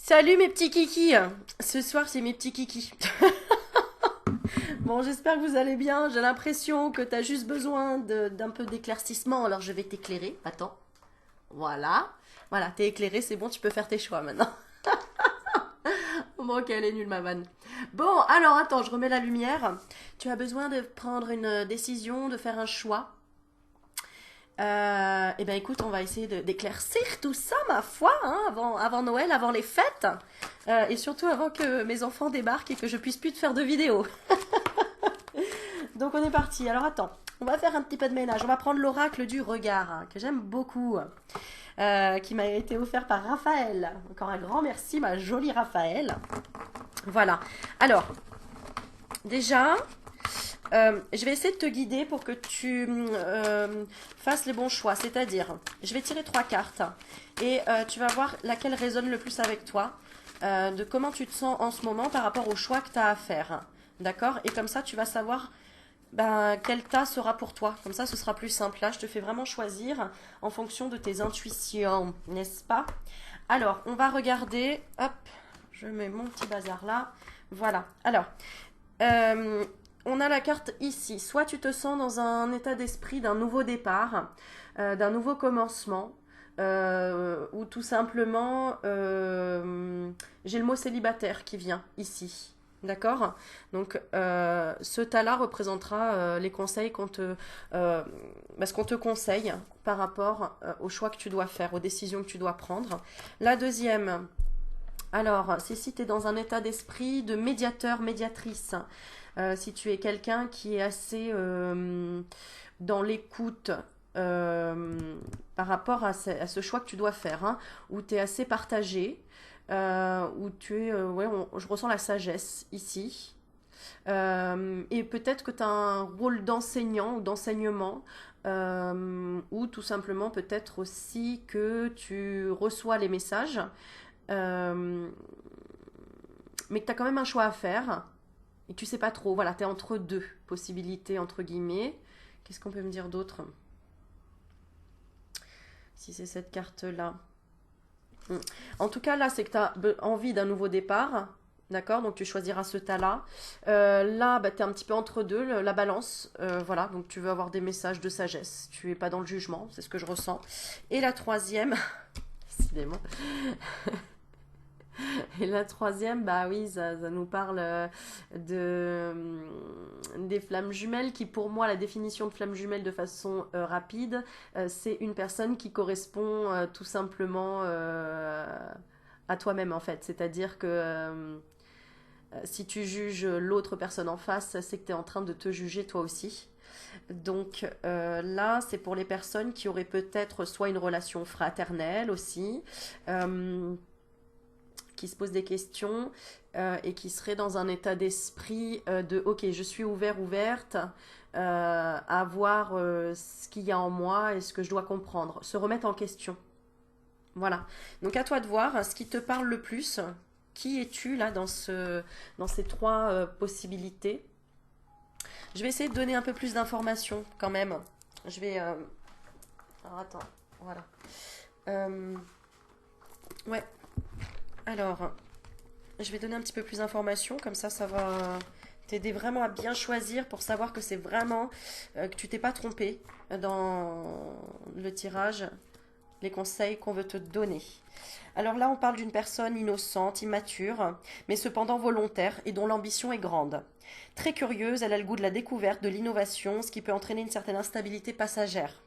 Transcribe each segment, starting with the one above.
Salut mes petits kikis. Ce soir c'est mes petits kikis. Bon, j'espère que vous allez bien. J'ai l'impression que tu as juste besoin d'un peu d'éclaircissement, alors je vais t'éclairer. Attends. Voilà. Voilà, t'es éclairé, c'est bon, tu peux faire tes choix maintenant. Bon, ok, elle est nulle ma vanne. Bon, alors attends, je remets la lumière. Tu as besoin de prendre une décision, de faire un choix. Eh bien écoute, on va essayer d'éclaircir tout ça, ma foi, hein, avant Noël, avant les fêtes, et surtout avant que mes enfants débarquent et que je puisse plus te faire de vidéos. Donc on est parti. Alors attends, on va faire un petit peu de ménage. On va prendre l'oracle du regard, hein, que j'aime beaucoup, qui m'a été offert par Raphaël. Encore un grand merci, ma jolie Raphaël. Voilà. Alors, déjà, je vais essayer de te guider pour que tu fasses les bons choix. C'est-à-dire, je vais tirer trois cartes et tu vas voir laquelle résonne le plus avec toi, de comment tu te sens en ce moment par rapport au choix que tu as à faire. D'accord? Et comme ça, tu vas savoir quel tas sera pour toi. Comme ça, ce sera plus simple. Là, je te fais vraiment choisir en fonction de tes intuitions, n'est-ce pas? Alors, on va regarder. Hop, je mets mon petit bazar là. Voilà. Alors, euh, on a la carte ici. Soit tu te sens dans un état d'esprit d'un nouveau départ, d'un nouveau commencement, ou tout simplement, j'ai le mot célibataire qui vient ici. D'accord? Donc, ce tas-là représentera les conseils ce qu'on te conseille par rapport aux choix que tu dois faire, aux décisions que tu dois prendre. La deuxième, alors, c'est si tu es dans un état d'esprit de médiateur, médiatrice. Si tu es quelqu'un qui est assez dans l'écoute par rapport à ce choix que tu dois faire, hein, où tu es assez partagé, où tu es, ouais, je ressens la sagesse ici. Et peut-être que tu as un rôle d'enseignant ou d'enseignement, ou tout simplement peut-être aussi que tu reçois les messages, euh, mais que tu as quand même un choix à faire et que tu sais pas trop. Voilà, tu es entre deux possibilités, entre guillemets. Qu'est-ce qu'on peut me dire d'autre? Si c'est cette carte-là. En tout cas, là, c'est que tu as envie d'un nouveau départ. D'accord? Donc tu choisiras ce tas-là. Là, tu es un petit peu entre deux, la balance. Voilà, donc tu veux avoir des messages de sagesse. Tu es pas dans le jugement, c'est ce que je ressens. Et la troisième, décidément. Et la troisième, bah oui, ça nous parle des flammes jumelles, qui pour moi, la définition de flamme jumelle de façon rapide, c'est une personne qui correspond tout simplement à toi-même en fait. C'est-à-dire que si tu juges l'autre personne en face, c'est que tu es en train de te juger toi aussi. Donc là, c'est pour les personnes qui auraient peut-être soit une relation fraternelle aussi, qui se posent des questions et qui seraient dans un état d'esprit de ok, je suis ouvert, ouverte à voir ce qu'il y a en moi et ce que je dois comprendre, se remettre en question. Voilà. Donc à toi de voir ce qui te parle le plus. Qui es-tu là dans ces trois possibilités? Je vais essayer de donner un peu plus d'informations quand même. Je vais. Alors attends, voilà. Euh, ouais, alors, je vais donner un petit peu plus d'informations, comme ça va t'aider vraiment à bien choisir pour savoir que c'est vraiment que tu t'es pas trompé dans le tirage, les conseils qu'on veut te donner. Alors là, on parle d'une personne innocente, immature, mais cependant volontaire et dont l'ambition est grande. Très curieuse, elle a le goût de la découverte, de l'innovation, ce qui peut entraîner une certaine instabilité passagère.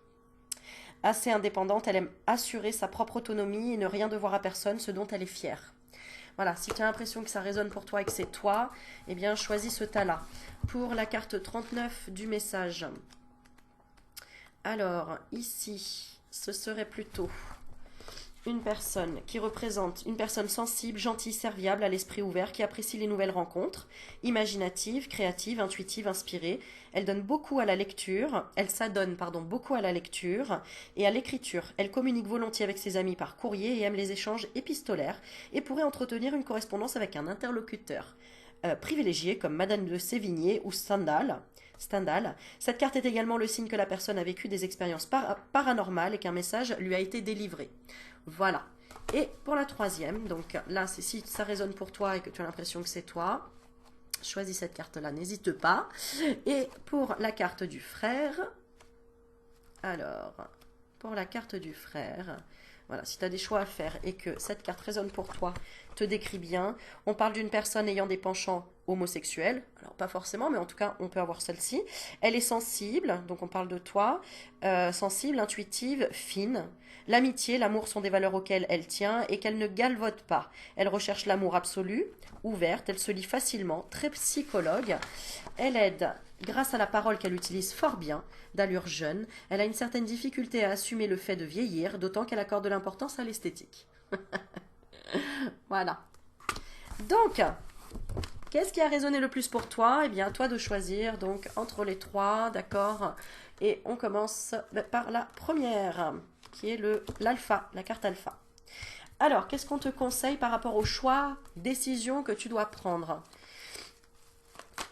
Assez indépendante, elle aime assurer sa propre autonomie et ne rien devoir à personne, ce dont elle est fière. Voilà, si tu as l'impression que ça résonne pour toi et que c'est toi, eh bien choisis ce tas-là. Pour la carte 39 du message, alors ici, ce serait plutôt une personne qui représente une personne sensible, gentille, serviable, à l'esprit ouvert, qui apprécie les nouvelles rencontres, imaginative, créative, intuitive, inspirée. Elle donne beaucoup à la lecture, elle s'adonne, pardon, beaucoup à la lecture et à l'écriture. Elle communique volontiers avec ses amis par courrier et aime les échanges épistolaires et pourrait entretenir une correspondance avec un interlocuteur privilégié comme Madame de Sévigné ou Stendhal. Cette carte est également le signe que la personne a vécu des expériences paranormales et qu'un message lui a été délivré. Voilà. Et pour la troisième, donc là, c'est si ça résonne pour toi et que tu as l'impression que c'est toi, choisis cette carte-là, n'hésite pas. Et pour la carte du frère, alors, pour la carte du frère, voilà, si tu as des choix à faire et que cette carte résonne pour toi, te décrit bien, on parle d'une personne ayant des penchants homosexuels, alors pas forcément, mais en tout cas, on peut avoir celle-ci. Elle est sensible, donc on parle de toi, sensible, intuitive, fine. L'amitié, l'amour sont des valeurs auxquelles elle tient et qu'elle ne galvaude pas. Elle recherche l'amour absolu, ouverte, elle se lie facilement, très psychologue. Elle aide grâce à la parole qu'elle utilise fort bien, d'allure jeune. Elle a une certaine difficulté à assumer le fait de vieillir, d'autant qu'elle accorde de l'importance à l'esthétique. Voilà. Donc, qu'est-ce qui a résonné le plus pour toi? Eh bien, à toi de choisir, donc, entre les trois, d'accord? Et on commence par la première, qui est l'alpha, la carte alpha. Alors, qu'est-ce qu'on te conseille par rapport au choix, décision que tu dois prendre?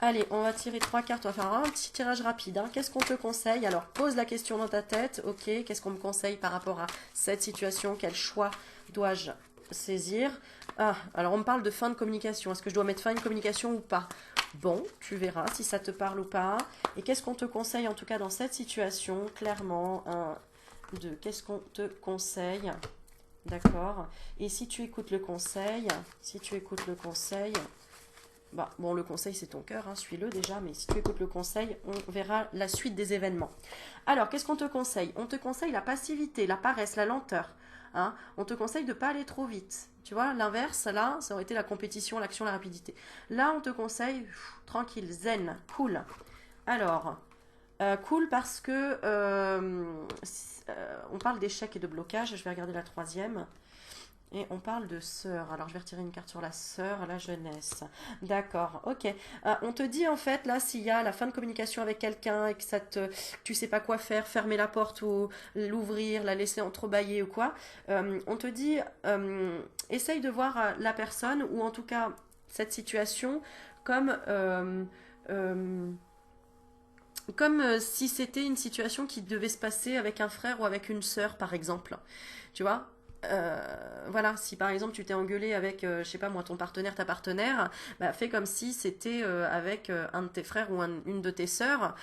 Allez, on va tirer 3 cartes, on va faire un petit tirage rapide. Hein. Qu'est-ce qu'on te conseille? Alors, pose la question dans ta tête. Ok, qu'est-ce qu'on me conseille par rapport à cette situation? Quel choix dois-je saisir? Ah, alors on me parle de fin de communication. Est-ce que je dois mettre fin à une communication ou pas? Bon, tu verras si ça te parle ou pas. Et qu'est-ce qu'on te conseille en tout cas dans cette situation? Clairement, 1, 2, qu'est-ce qu'on te conseille? D'accord. Et si tu écoutes le conseil, bah, bon, le conseil, c'est ton cœur, hein, suis-le déjà, mais si tu écoutes le conseil, on verra la suite des événements. Alors, qu'est-ce qu'on te conseille? On te conseille la passivité, la paresse, la lenteur. Hein. On te conseille de ne pas aller trop vite. Tu vois, l'inverse, là, ça aurait été la compétition, l'action, la rapidité. Là, on te conseille, tranquille, zen, cool. Alors, cool parce que on parle d'échec et de blocage. Je vais regarder la troisième. Et on parle de sœur. Alors, je vais retirer une carte sur la sœur, la jeunesse. D'accord, ok. On te dit, en fait, là, s'il y a la fin de communication avec quelqu'un et que tu sais pas quoi faire, fermer la porte ou l'ouvrir, la laisser entrebâiller ou quoi, on te dit, essaye de voir la personne ou en tout cas cette situation comme... si c'était une situation qui devait se passer avec un frère ou avec une sœur, par exemple. Tu vois, voilà, si par exemple tu t'es engueulé avec, je sais pas moi, ton partenaire, ta partenaire, bah, fais comme si c'était avec un de tes frères ou une de tes sœurs.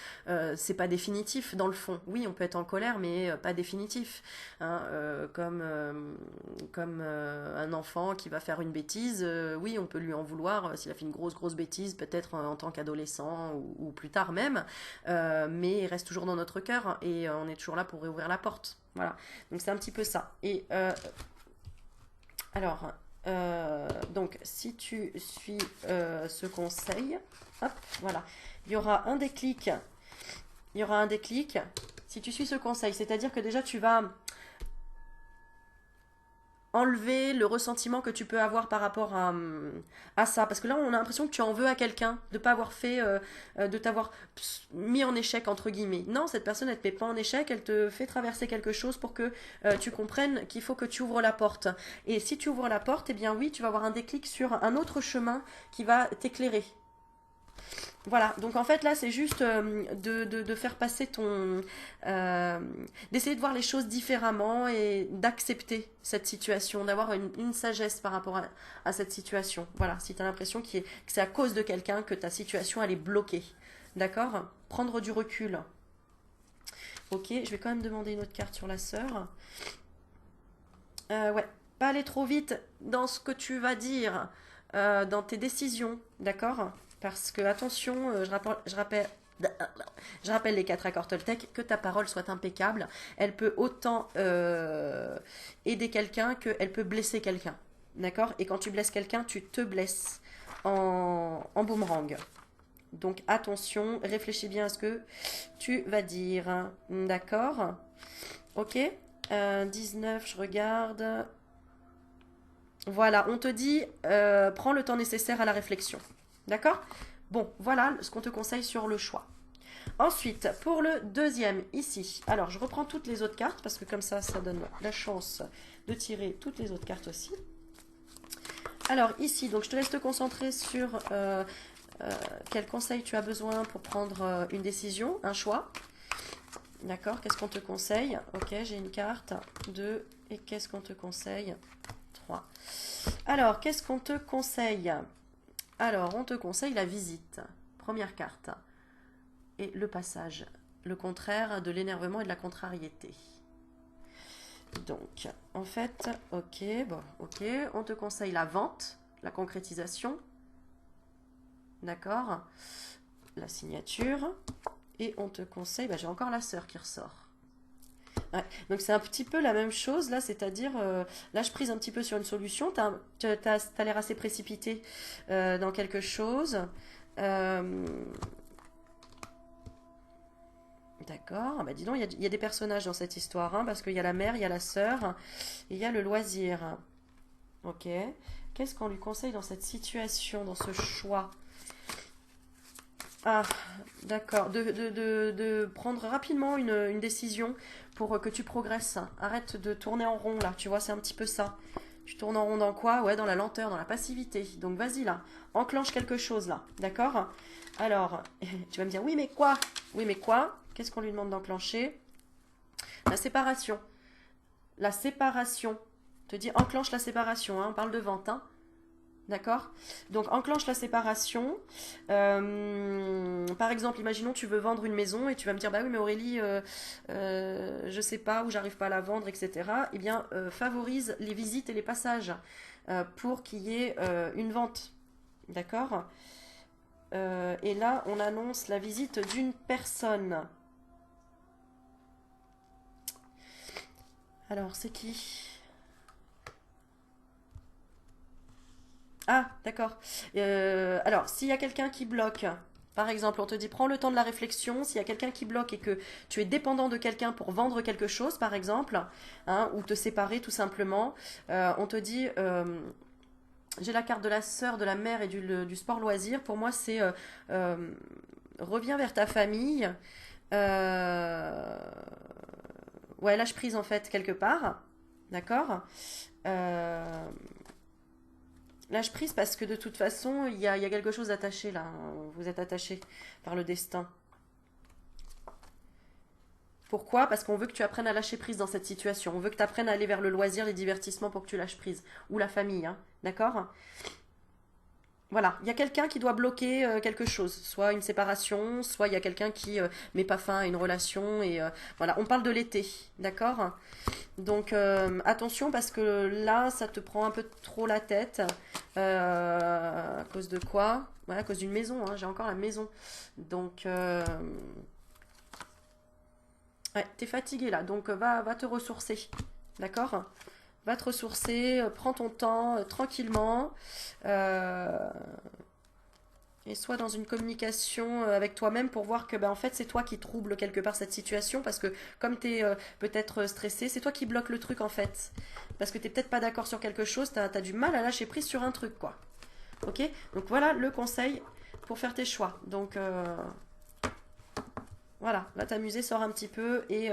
C'est pas définitif dans le fond. Oui, on peut être en colère, mais pas définitif. Hein, comme un enfant qui va faire une bêtise, oui, on peut lui en vouloir s'il a fait une grosse bêtise, peut-être en tant qu'adolescent ou plus tard même, mais il reste toujours dans notre cœur et on est toujours là pour réouvrir la porte. Voilà, donc c'est un petit peu ça. Et alors, donc si tu suis ce conseil, hop, voilà, il y aura un déclic. Il y aura un déclic si tu suis ce conseil. C'est-à-dire que déjà tu vas enlever le ressentiment que tu peux avoir par rapport à ça. Parce que là, on a l'impression que tu en veux à quelqu'un de ne pas avoir fait, de t'avoir mis en échec, entre guillemets. Non, cette personne, elle ne te met pas en échec, elle te fait traverser quelque chose pour que tu comprennes qu'il faut que tu ouvres la porte. Et si tu ouvres la porte, eh bien oui, tu vas avoir un déclic sur un autre chemin qui va t'éclairer. Voilà, donc en fait là c'est juste de faire passer d'essayer de voir les choses différemment et d'accepter cette situation, d'avoir une sagesse par rapport à cette situation. Voilà, si tu as l'impression que c'est à cause de quelqu'un que ta situation elle est bloquée. D'accord? Prendre du recul. Ok, je vais quand même demander une autre carte sur la sœur. Ouais, pas aller trop vite dans ce que tu vas dire, dans tes décisions, d'accord? Parce que, attention, je rappelle les 4 accords Toltec, que ta parole soit impeccable. Elle peut autant aider quelqu'un qu'elle peut blesser quelqu'un. D'accord? Et quand tu blesses quelqu'un, tu te blesses en boomerang. Donc attention, réfléchis bien à ce que tu vas dire. D'accord? Ok? 19, je regarde. Voilà, on te dit, prends le temps nécessaire à la réflexion. D'accord? Bon, voilà ce qu'on te conseille sur le choix. Ensuite, pour le deuxième, ici. Alors, je reprends toutes les autres cartes, parce que comme ça donne la chance de tirer toutes les autres cartes aussi. Alors, ici, donc je te laisse te concentrer sur quel conseil tu as besoin pour prendre une décision, un choix. D'accord, qu'est-ce qu'on te conseille? Ok, j'ai une carte, 2, et qu'est-ce qu'on te conseille? 3. Alors, qu'est-ce qu'on te conseille? Alors, on te conseille la visite. Première carte. Et le passage. Le contraire de l'énervement et de la contrariété. Donc, en fait, ok, bon, ok. On te conseille la vente, la concrétisation. D'accord? La signature. Et on te conseille, bah, j'ai encore la sœur qui ressort. Ouais. Donc c'est un petit peu la même chose là, c'est-à-dire, là je prise un petit peu sur une solution, t'as l'air assez précipité dans quelque chose. Euh, D'accord, ah bah dis donc, il y a des personnages dans cette histoire, hein, parce qu'il y a la mère, il y a la sœur, et il y a le loisir. Ok, qu'est-ce qu'on lui conseille dans cette situation, dans ce choix? Ah, d'accord. De prendre rapidement une décision pour que tu progresses. Arrête de tourner en rond là, tu vois, c'est un petit peu ça. Tu tournes en rond dans quoi? Ouais, dans la lenteur, dans la passivité. Donc vas-y là, enclenche quelque chose là, d'accord? Alors, tu vas me dire, oui mais quoi? Oui mais quoi? Qu'est-ce qu'on lui demande d'enclencher? La séparation. La séparation. Te dis, enclenche la séparation, hein, on parle de vente, hein. D'accord? Donc enclenche la séparation. Par exemple, imaginons tu veux vendre une maison et tu vas me dire bah oui mais Aurélie, je sais pas ou j'arrive pas à la vendre, etc. Eh bien, favorise les visites et les passages pour qu'il y ait une vente. D'accord? Et là, on annonce la visite d'une personne. Alors, c'est qui? Ah, d'accord. Alors, s'il y a quelqu'un qui bloque, par exemple, on te dit prends le temps de la réflexion, s'il y a quelqu'un qui bloque et que tu es dépendant de quelqu'un pour vendre quelque chose, par exemple, hein, ou te séparer tout simplement, on te dit, j'ai la carte de la sœur, de la mère et du sport loisir, pour moi c'est euh, reviens vers ta famille, euh, ouais, lâche prise en fait quelque part, d'accord. Euh, Lâche prise parce que de toute façon, il y a quelque chose d'attaché là. Vous êtes attaché par le destin. Pourquoi? Parce qu'on veut que tu apprennes à lâcher prise dans cette situation. On veut que tu apprennes à aller vers le loisir, les divertissements pour que tu lâches prise. Ou la famille, hein. D'accord? Voilà, il y a quelqu'un qui doit bloquer quelque chose, soit une séparation, soit il y a quelqu'un qui met pas fin à une relation et voilà, on parle de l'été, d'accord? Donc attention parce que là, ça te prend un peu trop la tête. À cause de quoi? Ouais, à cause d'une maison, hein, j'ai encore la maison. Donc ouais, t'es fatigué là, donc va te ressourcer, d'accord? Va te ressourcer, prends ton temps tranquillement. euh, et sois dans une communication avec toi-même pour voir que ben, en fait c'est toi qui trouble quelque part cette situation parce que comme tu es peut-être stressé, c'est toi qui bloque le truc en fait. Parce que tu n'es peut-être pas d'accord sur quelque chose, tu as du mal à lâcher prise sur un truc quoi. Ok? Donc voilà le conseil pour faire tes choix. Donc voilà, va t'amuser, sors un petit peu et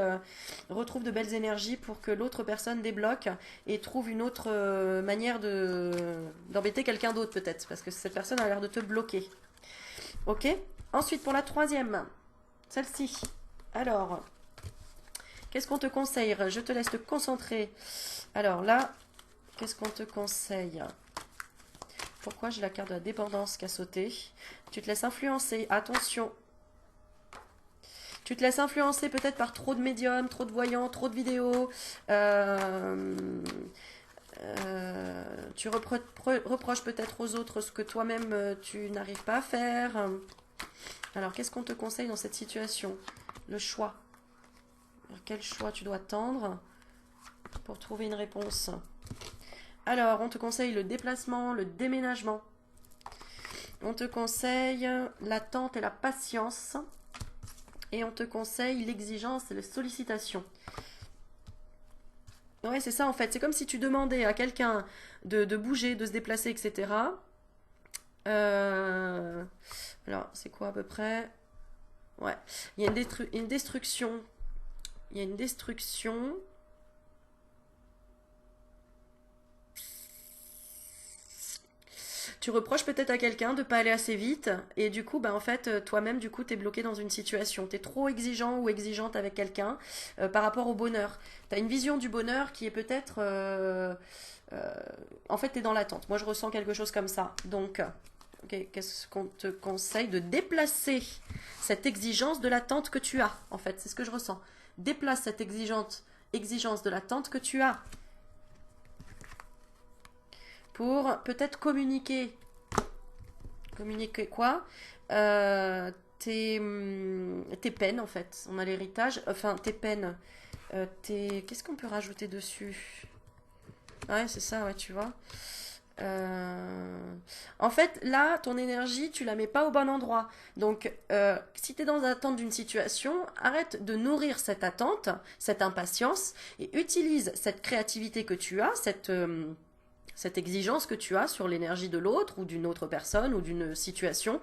retrouve de belles énergies pour que l'autre personne débloque et trouve une autre manière d'embêter quelqu'un d'autre peut-être parce que cette personne a l'air de te bloquer. Ok. Ensuite, pour la troisième, celle-ci. Alors, qu'est-ce qu'on te conseille? Je te laisse te concentrer. Alors là, qu'est-ce qu'on te conseille? Pourquoi j'ai la carte de la dépendance qui a sauté? Tu te laisses influencer. Attention. Tu te laisses influencer peut-être par trop de médiums, trop de voyants, trop de vidéos. Euh, tu reproches peut-être aux autres ce que toi-même tu n'arrives pas à faire. Alors, qu'est-ce qu'on te conseille dans cette situation? Le choix. Vers quel choix tu dois tendre pour trouver une réponse? Alors, on te conseille le déplacement, le déménagement. On te conseille l'attente et la patience. Et on te conseille l'exigence et la sollicitation. Ouais, c'est ça en fait. C'est comme si tu demandais à quelqu'un de bouger, de se déplacer, etc. Euh, Alors, c'est quoi à peu près? Ouais. Il y a une destruction. Il y a une destruction. Tu reproches peut-être à quelqu'un de pas aller assez vite et du coup bah en fait toi-même du coup t'es bloqué dans une situation, t'es trop exigeant ou exigeante avec quelqu'un par rapport au bonheur. T'as une vision du bonheur qui est peut-être En fait, tu es dans l'attente. Moi, je ressens quelque chose comme ça. Donc, qu'est-ce qu'on te conseille de déplacer cette exigence de l'attente que tu as, en fait, c'est ce que je ressens. Déplace cette exigence de l'attente que tu as pour peut-être communiquer. Communiquer quoi tes peines, en fait. On a l'héritage, enfin, tes peines. Qu'est-ce qu'on peut rajouter dessus? Ouais, c'est ça, ouais, tu vois. En fait, là, ton énergie, tu la mets pas au bon endroit. Donc, si tu es dans l'attente d'une situation, arrête de nourrir cette attente, cette impatience, et utilise cette créativité que tu as, cette exigence que tu as sur l'énergie de l'autre, ou d'une autre personne, ou d'une situation,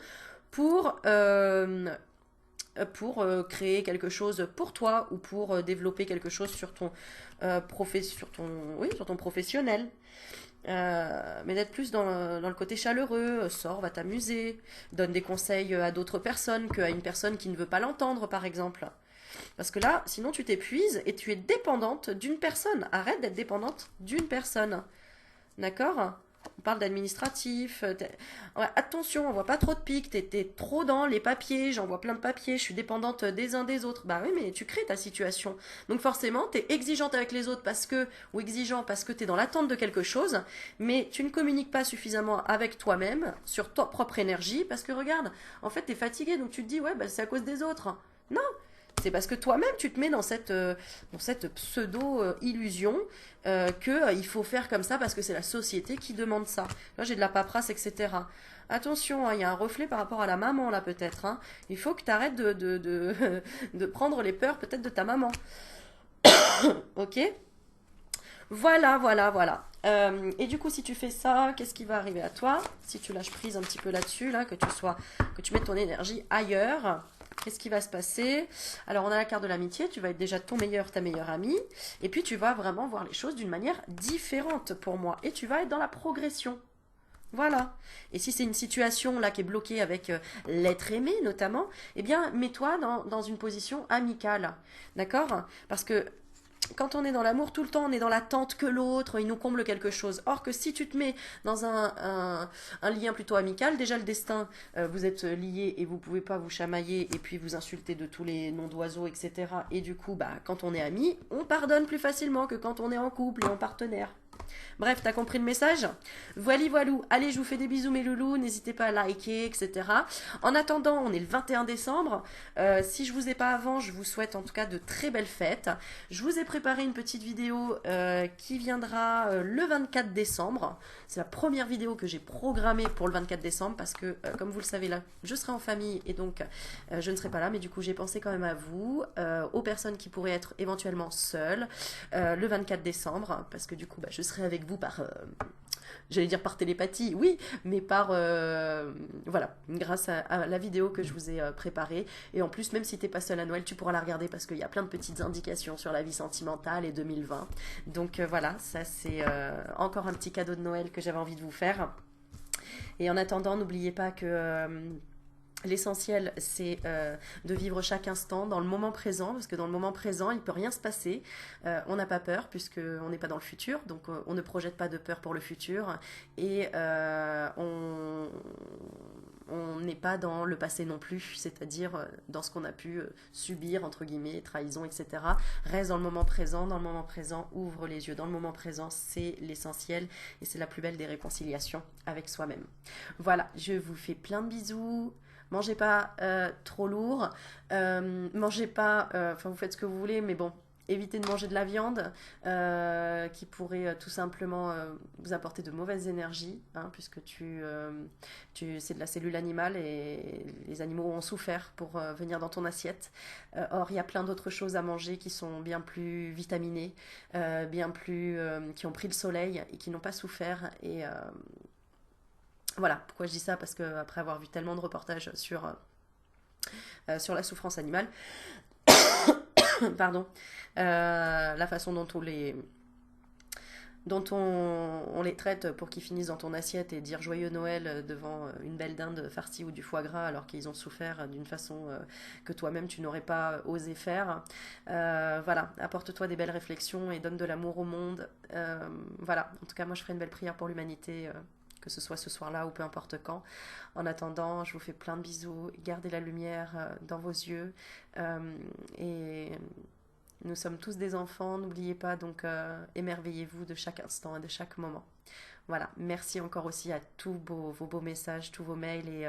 pour, créer quelque chose pour toi, ou pour développer quelque chose sur ton, oui, sur ton professionnel. Mais d'être plus dans le côté chaleureux, sors, va t'amuser, donne des conseils à d'autres personnes qu'à une personne qui ne veut pas l'entendre, par exemple. Parce que là, sinon tu t'épuises et tu es dépendante d'une personne. Arrête d'être dépendante d'une personne. D'accord? On parle d'administratif. Ouais, attention, on voit pas trop de pics. T'es trop dans les papiers. J'envoie plein de papiers. Je suis dépendante des uns des autres. Bah oui, mais tu crées ta situation. Donc forcément, t'es exigeante avec les autres ou exigeant parce que t'es dans l'attente de quelque chose. Mais tu ne communiques pas suffisamment avec toi-même sur ta propre énergie. Parce que regarde, en fait, t'es fatigué. Donc tu te dis, ouais, bah, c'est à cause des autres. Non, c'est parce que toi-même, tu te mets dans cette pseudo-illusion qu'il faut faire comme ça parce que c'est la société qui demande ça. Là, j'ai de la paperasse, etc. Attention, hein, il y a un reflet par rapport à la maman, là, peut-être. Hein. Il faut que tu arrêtes de prendre les peurs, peut-être, de ta maman. Ok? Voilà, voilà, voilà. Et du coup, si tu fais ça, qu'est-ce qui va arriver à toi? Si tu lâches prise un petit peu là-dessus, là, que tu mettes ton énergie ailleurs, qu'est-ce qui va se passer? Alors, on a la carte de l'amitié, tu vas être déjà ton meilleur, ta meilleure amie, et puis tu vas vraiment voir les choses d'une manière différente pour moi, et tu vas être dans la progression. Voilà. Et si c'est une situation là qui est bloquée avec l'être aimé notamment, eh bien mets-toi dans une position amicale. D'accord? Parce que quand on est dans l'amour, tout le temps, on est dans l'attente que l'autre, il nous comble quelque chose. Or que si tu te mets dans un lien plutôt amical, déjà le destin, vous êtes liés et vous pouvez pas vous chamailler et puis vous insulter de tous les noms d'oiseaux, etc. Et du coup, bah, quand on est amis, on pardonne plus facilement que quand on est en couple et en partenaire. Bref, t'as compris le message? Voili voilou. Allez, je vous fais des bisous mes loulous. N'hésitez pas à liker, etc. En attendant, on est le 21 décembre. Si je vous ai pas avant, je vous souhaite en tout cas de très belles fêtes. Je vous ai préparé une petite vidéo qui viendra le 24 décembre. C'est la première vidéo que j'ai programmée pour le 24 décembre parce que, comme vous le savez là, je serai en famille et donc je ne serai pas là. Mais du coup, j'ai pensé quand même à vous, aux personnes qui pourraient être éventuellement seules le 24 décembre parce que du coup, bah, je serai avec vous j'allais dire par télépathie, oui, mais voilà, grâce à la vidéo que je vous ai préparée. Et en plus, même si t'es pas seul à Noël, tu pourras la regarder parce qu'il y a plein de petites indications sur la vie sentimentale et 2020. Donc voilà, ça c'est encore un petit cadeau de Noël que j'avais envie de vous faire. Et en attendant, n'oubliez pas que l'essentiel, c'est de vivre chaque instant dans le moment présent, parce que dans le moment présent, il ne peut rien se passer. On n'a pas peur, puisqu'on n'est pas dans le futur, donc on ne projette pas de peur pour le futur. Et on n'est pas dans le passé non plus, c'est-à-dire dans ce qu'on a pu subir, entre guillemets, trahison, etc. Reste dans le moment présent, ouvre les yeux. Dans le moment présent, c'est l'essentiel et c'est la plus belle des réconciliations avec soi-même. Voilà, je vous fais plein de bisous. Mangez pas trop lourd, mangez pas, enfin vous faites ce que vous voulez, mais bon, évitez de manger de la viande qui pourrait tout simplement vous apporter de mauvaises énergies, hein, puisque c'est de la cellule animale et les animaux ont souffert pour venir dans ton assiette. Or, il y a plein d'autres choses à manger qui sont bien plus vitaminées, qui ont pris le soleil et qui n'ont pas souffert voilà, pourquoi je dis ça? Parce qu'après avoir vu tellement de reportages sur la souffrance animale, pardon, la façon dont dont on les traite pour qu'ils finissent dans ton assiette et dire joyeux Noël devant une belle dinde farcie ou du foie gras alors qu'ils ont souffert d'une façon que toi-même tu n'aurais pas osé faire. Voilà, apporte-toi des belles réflexions et donne de l'amour au monde. Voilà, en tout cas moi je ferai une belle prière pour l'humanité. Que ce soit ce soir-là ou peu importe quand. En attendant, je vous fais plein de bisous. Gardez la lumière dans vos yeux. Et nous sommes tous des enfants, n'oubliez pas, donc émerveillez-vous de chaque instant et de chaque moment. Voilà, merci encore aussi à tous vos beaux messages, tous vos mails et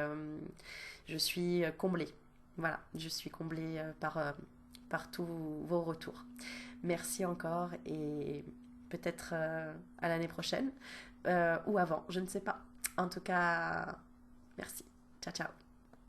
je suis comblée. Voilà, je suis comblée par tous vos retours. Merci encore et peut-être à l'année prochaine ou avant, je ne sais pas. En tout cas, merci. Ciao, ciao.